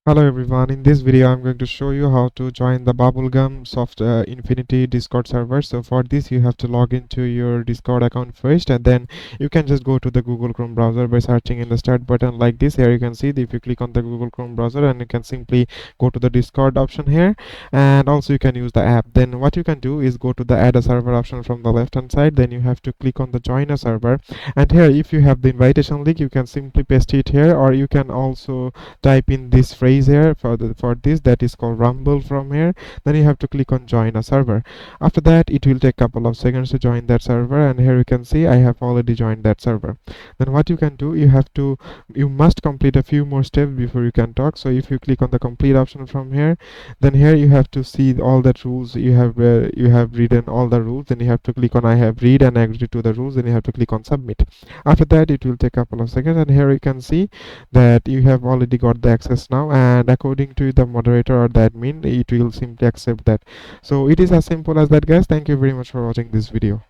Hello everyone, in this video I'm going to show you how to join the Bubblegum Soft Infinity Discord server. So for this you have to log into your Discord account first, and then you can just go to the Google Chrome browser by searching in the start button like this. Here you can see if you click on the Google Chrome browser, and you can simply go to the Discord option here, and also you can use the app. Then what you can do is go to the add a server option from the left hand side. Then you have to click on the join a server, and here if you have the invitation link you can simply paste it here, or you can also type in this phrase here for this, that is called rumble from here. Then you have to click on join a server. After that it will take a couple of seconds to join that server, and here you can see I have already joined that server. Then what you can do, you must complete a few more steps before you can talk. So if you click on the complete option from here, then here you have to see all the rules you have written all the rules. Then you have to click on I have read and agree to the rules. Then you have to click on submit. After that it will take a couple of seconds, and here you can see that you have already got the access now, and according to the moderator or the admin it will simply accept that. So it is as simple as that, guys. Thank you very much for watching this video.